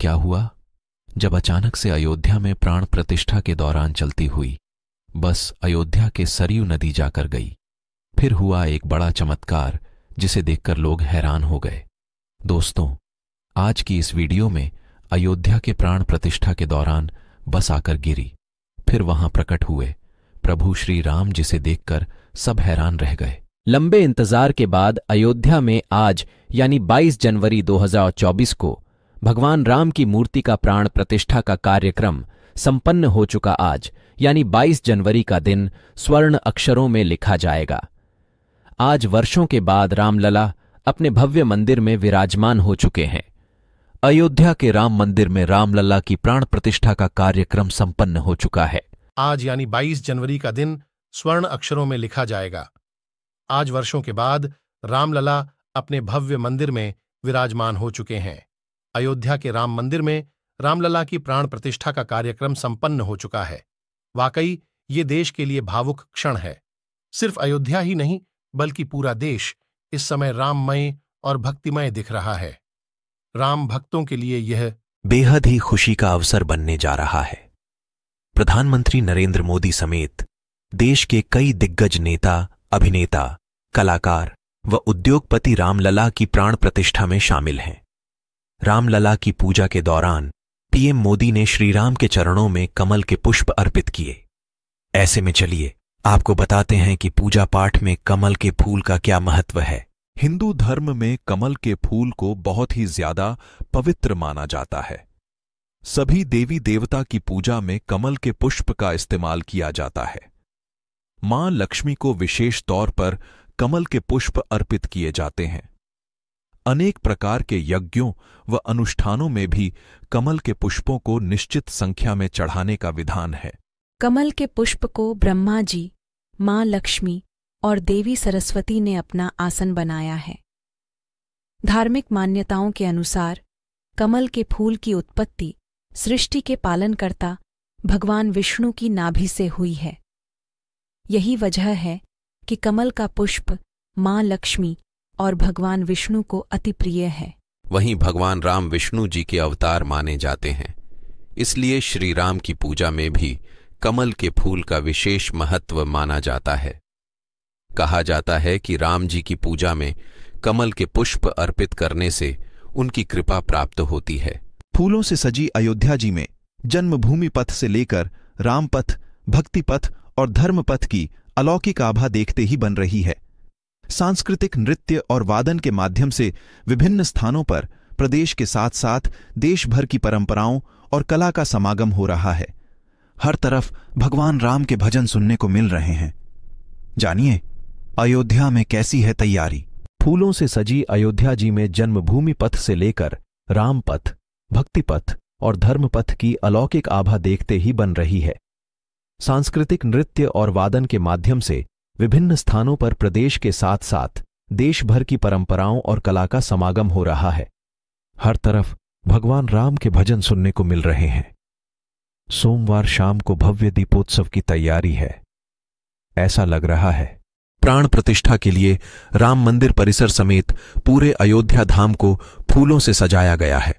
क्या हुआ जब अचानक से अयोध्या में प्राण प्रतिष्ठा के दौरान चलती हुई बस अयोध्या के सरयू नदी जाकर गई। फिर हुआ एक बड़ा चमत्कार जिसे देखकर लोग हैरान हो गए। दोस्तों, आज की इस वीडियो में अयोध्या के प्राण प्रतिष्ठा के दौरान बस आकर गिरी, फिर वहां प्रकट हुए प्रभु श्री राम, जिसे देखकर सब हैरान रह गए। लंबे इंतजार के बाद अयोध्या में आज यानी 22 जनवरी 2024 को भगवान राम की मूर्ति का प्राण प्रतिष्ठा का कार्यक्रम संपन्न हो चुका। आज यानी 22 जनवरी का दिन स्वर्ण अक्षरों में लिखा जाएगा। आज वर्षों के बाद रामलला अपने भव्य मंदिर में विराजमान हो चुके हैं। अयोध्या के राम मंदिर में रामलला की प्राण प्रतिष्ठा का कार्यक्रम संपन्न हो चुका है। आज यानी 22 जनवरी का दिन स्वर्ण अक्षरों में लिखा जाएगा। आज वर्षों के बाद रामलला अपने भव्य मंदिर में विराजमान हो चुके हैं। अयोध्या के राम मंदिर में रामलला की प्राण प्रतिष्ठा का कार्यक्रम संपन्न हो चुका है। वाकई ये देश के लिए भावुक क्षण है। सिर्फ अयोध्या ही नहीं बल्कि पूरा देश इस समय राममय और भक्तिमय दिख रहा है। राम भक्तों के लिए यह बेहद ही खुशी का अवसर बनने जा रहा है। प्रधानमंत्री नरेंद्र मोदी समेत देश के कई दिग्गज नेता, अभिनेता, कलाकार व उद्योगपति रामलला की प्राण प्रतिष्ठा में शामिल हैं। रामलला की पूजा के दौरान पीएम मोदी ने श्रीराम के चरणों में कमल के पुष्प अर्पित किए। ऐसे में चलिए आपको बताते हैं कि पूजा पाठ में कमल के फूल का क्या महत्व है। हिंदू धर्म में कमल के फूल को बहुत ही ज्यादा पवित्र माना जाता है। सभी देवी देवता की पूजा में कमल के पुष्प का इस्तेमाल किया जाता है। मां लक्ष्मी को विशेष तौर पर कमल के पुष्प अर्पित किए जाते हैं। अनेक प्रकार के यज्ञों व अनुष्ठानों में भी कमल के पुष्पों को निश्चित संख्या में चढ़ाने का विधान है। कमल के पुष्प को ब्रह्मा जी, मां लक्ष्मी और देवी सरस्वती ने अपना आसन बनाया है। धार्मिक मान्यताओं के अनुसार कमल के फूल की उत्पत्ति सृष्टि के पालनकर्ता भगवान विष्णु की नाभि से हुई है। यही वजह है कि कमल का पुष्प मां लक्ष्मी और भगवान विष्णु को अति प्रिय है। वहीं भगवान राम विष्णु जी के अवतार माने जाते हैं, इसलिए श्री राम की पूजा में भी कमल के फूल का विशेष महत्व माना जाता है। कहा जाता है कि राम जी की पूजा में कमल के पुष्प अर्पित करने से उनकी कृपा प्राप्त होती है। फूलों से सजी अयोध्या जी में जन्मभूमि पथ से लेकर राम पथ, भक्ति पथ और धर्म पथ की अलौकिक आभा देखते ही बन रही है। सांस्कृतिक नृत्य और वादन के माध्यम से विभिन्न स्थानों पर प्रदेश के साथ साथ देश भर की परंपराओं और कला का समागम हो रहा है। हर तरफ भगवान राम के भजन सुनने को मिल रहे हैं। जानिए अयोध्या में कैसी है तैयारी। फूलों से सजी अयोध्या जी में जन्मभूमि पथ से लेकर राम पथ, भक्ति पथ और धर्म पथ की अलौकिक आभा देखते ही बन रही है। सांस्कृतिक नृत्य और वादन के माध्यम से विभिन्न स्थानों पर प्रदेश के साथ साथ देश भर की परंपराओं और कला का समागम हो रहा है। हर तरफ भगवान राम के भजन सुनने को मिल रहे हैं। सोमवार शाम को भव्य दीपोत्सव की तैयारी है, ऐसा लग रहा है। प्राण प्रतिष्ठा के लिए राम मंदिर परिसर समेत पूरे अयोध्या धाम को फूलों से सजाया गया है।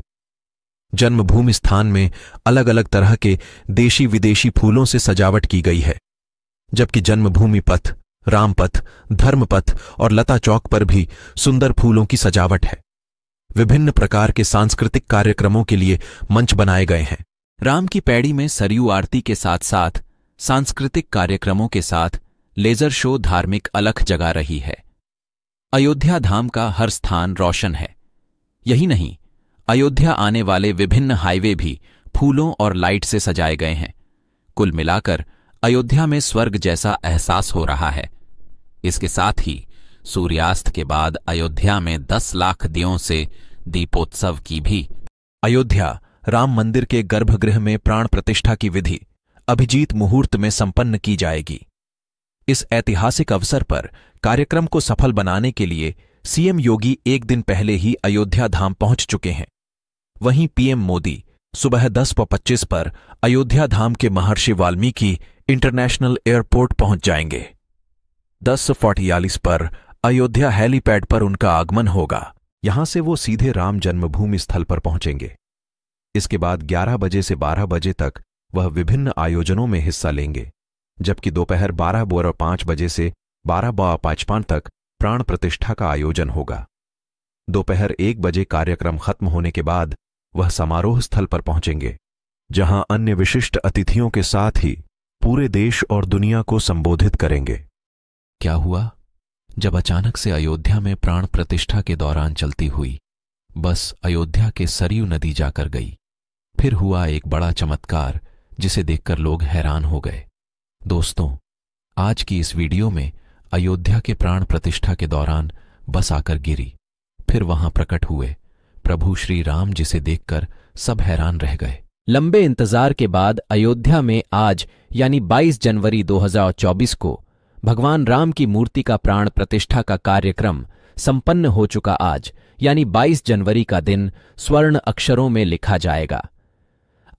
जन्मभूमि स्थान में अलग अलग तरह के देशी विदेशी फूलों से सजावट की गई है, जबकि जन्मभूमि पथ, राम पथ, धर्म पथ और लता चौक पर भी सुंदर फूलों की सजावट है। विभिन्न प्रकार के सांस्कृतिक कार्यक्रमों के लिए मंच बनाए गए हैं। राम की पैड़ी में सरयू आरती के साथ साथ सांस्कृतिक कार्यक्रमों के साथ लेजर शो धार्मिक अलख जगा रही है। अयोध्या धाम का हर स्थान रोशन है। यही नहीं, अयोध्या आने वाले विभिन्न हाईवे भी फूलों और लाइट से सजाए गए हैं। कुल मिलाकर अयोध्या में स्वर्ग जैसा एहसास हो रहा है। इसके साथ ही सूर्यास्त के बाद अयोध्या में 10 लाख दियों से दीपोत्सव की भी। अयोध्या राम मंदिर के गर्भगृह में प्राण प्रतिष्ठा की विधि अभिजीत मुहूर्त में संपन्न की जाएगी। इस ऐतिहासिक अवसर पर कार्यक्रम को सफल बनाने के लिए सीएम योगी एक दिन पहले ही अयोध्या धाम पहुंच चुके हैं। वहीं पीएम मोदी सुबह 10:25 पर अयोध्या धाम के महर्षि वाल्मीकि इंटरनेशनल एयरपोर्ट पहुंच जाएंगे। 10:43 पर अयोध्या हेलीपैड पर उनका आगमन होगा। यहां से वो सीधे राम जन्मभूमि स्थल पर पहुंचेंगे। इसके बाद 11 बजे से 12 बजे तक वह विभिन्न आयोजनों में हिस्सा लेंगे, जबकि दोपहर 12:05 बजे से 12:55 तक प्राण प्रतिष्ठा का आयोजन होगा। दोपहर 1 बजे कार्यक्रम खत्म होने के बाद वह समारोह स्थल पर पहुंचेंगे, जहां अन्य विशिष्ट अतिथियों के साथ ही पूरे देश और दुनिया को संबोधित करेंगे। क्या हुआ? जब अचानक से अयोध्या में प्राण प्रतिष्ठा के दौरान चलती हुई बस अयोध्या के सरयू नदी जाकर गई। फिर हुआ एक बड़ा चमत्कार जिसे देखकर लोग हैरान हो गए। दोस्तों, आज की इस वीडियो में अयोध्या के प्राण प्रतिष्ठा के दौरान बस आकर गिरी, फिर वहां प्रकट हुए प्रभु श्री राम, जिसे देखकर सब हैरान रह गए। लंबे इंतजार के बाद अयोध्या में आज यानी 22 जनवरी 2024 को भगवान राम की मूर्ति का प्राण प्रतिष्ठा का कार्यक्रम संपन्न हो चुका। आज यानी 22 जनवरी का दिन स्वर्ण अक्षरों में लिखा जाएगा।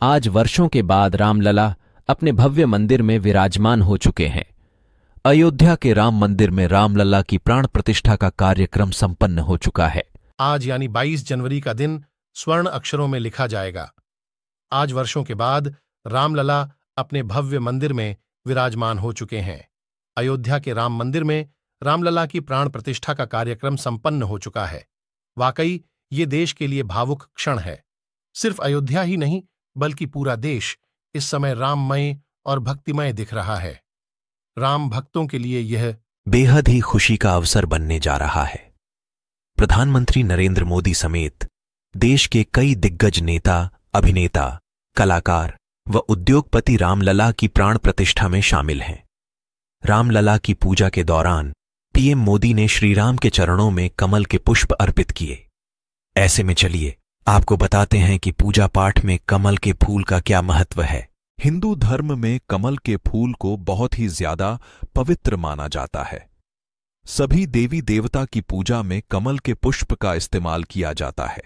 आज वर्षों के बाद रामलला अपने भव्य मंदिर में विराजमान हो चुके हैं। अयोध्या के राम मंदिर में रामलला की प्राण प्रतिष्ठा का कार्यक्रम संपन्न हो चुका है। आज यानी 22 जनवरी का दिन स्वर्ण अक्षरों में लिखा जाएगा। आज वर्षों के बाद रामलला अपने भव्य मंदिर में विराजमान हो चुके हैं। अयोध्या के राम मंदिर में रामलला की प्राण प्रतिष्ठा का कार्यक्रम संपन्न हो चुका है। वाकई ये देश के लिए भावुक क्षण है। सिर्फ अयोध्या ही नहीं बल्कि पूरा देश इस समय राममय और भक्तिमय दिख रहा है। राम भक्तों के लिए यह बेहद ही खुशी का अवसर बनने जा रहा है। प्रधानमंत्री नरेंद्र मोदी समेत देश के कई दिग्गज नेता, अभिनेता, कलाकार व उद्योगपति रामलला की प्राण प्रतिष्ठा में शामिल हैं। रामलला की पूजा के दौरान पीएम मोदी ने श्रीराम के चरणों में कमल के पुष्प अर्पित किए। ऐसे में चलिए आपको बताते हैं कि पूजा पाठ में कमल के फूल का क्या महत्व है। हिंदू धर्म में कमल के फूल को बहुत ही ज्यादा पवित्र माना जाता है। सभी देवी देवता की पूजा में कमल के पुष्प का इस्तेमाल किया जाता है।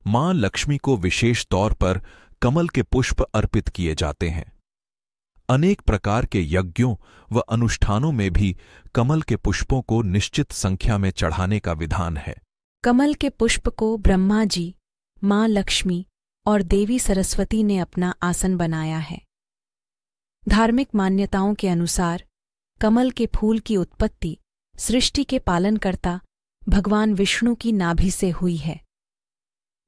मां लक्ष्मी को विशेष तौर पर कमल के पुष्प अर्पित किए जाते हैं। अनेक प्रकार के यज्ञों व अनुष्ठानों में भी कमल के पुष्पों को निश्चित संख्या में चढ़ाने का विधान है। कमल के पुष्प को ब्रह्मा जी, मां लक्ष्मी और देवी सरस्वती ने अपना आसन बनाया है। धार्मिक मान्यताओं के अनुसार कमल के फूल की उत्पत्ति सृष्टि के पालनकर्ता भगवान विष्णु की नाभि से हुई है।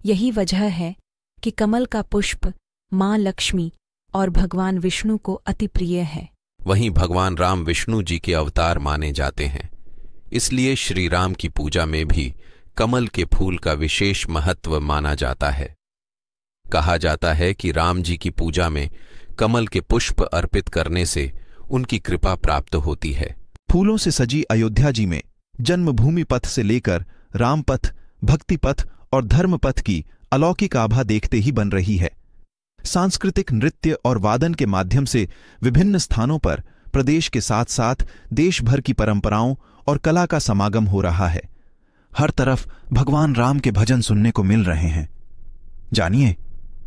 यही वजह है कि कमल का पुष्प मां लक्ष्मी और भगवान विष्णु को अति प्रिय है। वहीं भगवान राम विष्णु जी के अवतार माने जाते हैं, इसलिए श्री राम की पूजा में भी कमल के फूल का विशेष महत्व माना जाता है। कहा जाता है कि राम जी की पूजा में कमल के पुष्प अर्पित करने से उनकी कृपा प्राप्त होती है। फूलों से सजी अयोध्या जी में जन्मभूमि पथ से लेकर राम पथ, भक्ति पथ और धर्म पथ की अलौकिक आभा देखते ही बन रही है। सांस्कृतिक नृत्य और वादन के माध्यम से विभिन्न स्थानों पर प्रदेश के साथ साथ देश भर की परंपराओं और कला का समागम हो रहा है। हर तरफ भगवान राम के भजन सुनने को मिल रहे हैं। जानिए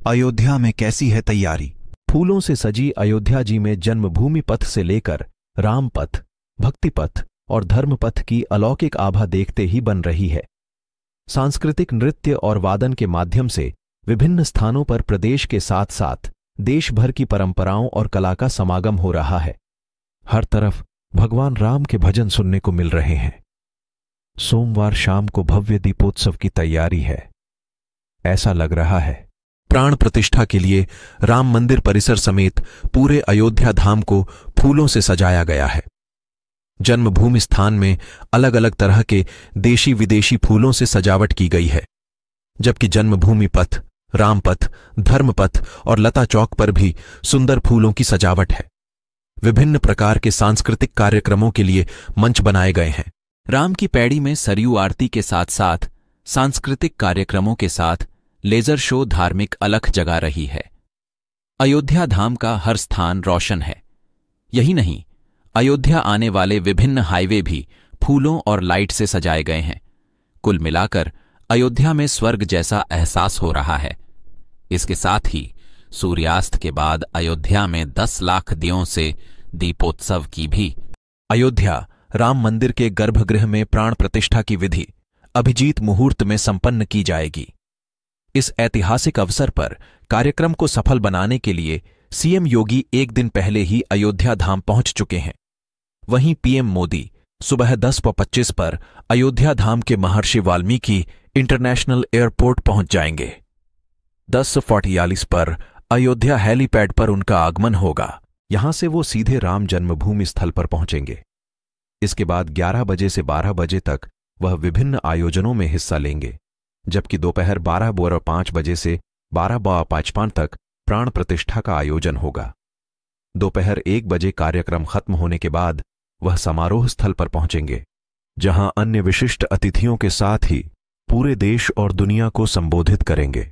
अयोध्या में कैसी है तैयारी। फूलों से सजी अयोध्या जी में जन्मभूमि पथ से लेकर राम पथ, भक्ति पथ और धर्म पथ की अलौकिक आभा देखते ही बन रही है। सांस्कृतिक नृत्य और वादन के माध्यम से विभिन्न स्थानों पर प्रदेश के साथ साथ देश भर की परंपराओं और कला का समागम हो रहा है। हर तरफ भगवान राम के भजन सुनने को मिल रहे हैं। सोमवार शाम को भव्य दीपोत्सव की तैयारी है, ऐसा लग रहा है। प्राण प्रतिष्ठा के लिए राम मंदिर परिसर समेत पूरे अयोध्या धाम को फूलों से सजाया गया है। जन्मभूमि स्थान में अलग अलग तरह के देशी विदेशी फूलों से सजावट की गई है, जबकि जन्मभूमि पथ, राम पथ, धर्म पथ और लता चौक पर भी सुंदर फूलों की सजावट है। विभिन्न प्रकार के सांस्कृतिक कार्यक्रमों के लिए मंच बनाए गए हैं। राम की पैड़ी में सरयू आरती के साथ साथ सांस्कृतिक कार्यक्रमों के साथ लेजर शो धार्मिक अलख जगा रही है। अयोध्या धाम का हर स्थान रोशन है। यही नहीं, अयोध्या आने वाले विभिन्न हाईवे भी फूलों और लाइट से सजाए गए हैं। कुल मिलाकर अयोध्या में स्वर्ग जैसा एहसास हो रहा है। इसके साथ ही सूर्यास्त के बाद अयोध्या में 10 लाख दियों से दीपोत्सव की भी। अयोध्या राम मंदिर के गर्भगृह में प्राण प्रतिष्ठा की विधि अभिजीत मुहूर्त में संपन्न की जाएगी। इस ऐतिहासिक अवसर पर कार्यक्रम को सफल बनाने के लिए सीएम योगी एक दिन पहले ही अयोध्या धाम पहुंच चुके हैं। वहीं पीएम मोदी सुबह 10:25 पर अयोध्या धाम के महर्षि वाल्मीकि इंटरनेशनल एयरपोर्ट पहुंच जाएंगे। 10:46 पर अयोध्या हेलीपैड पर उनका आगमन होगा। यहां से वो सीधे राम जन्मभूमि स्थल पर पहुंचेंगे। इसके बाद 11 बजे से 12 बजे तक वह विभिन्न आयोजनों में हिस्सा लेंगे, जबकि दोपहर 12:05 बजे से 12:55 तक प्राण प्रतिष्ठा का आयोजन होगा। दोपहर 1 बजे कार्यक्रम खत्म होने के बाद वह समारोह स्थल पर पहुंचेंगे, जहां अन्य विशिष्ट अतिथियों के साथ ही पूरे देश और दुनिया को संबोधित करेंगे।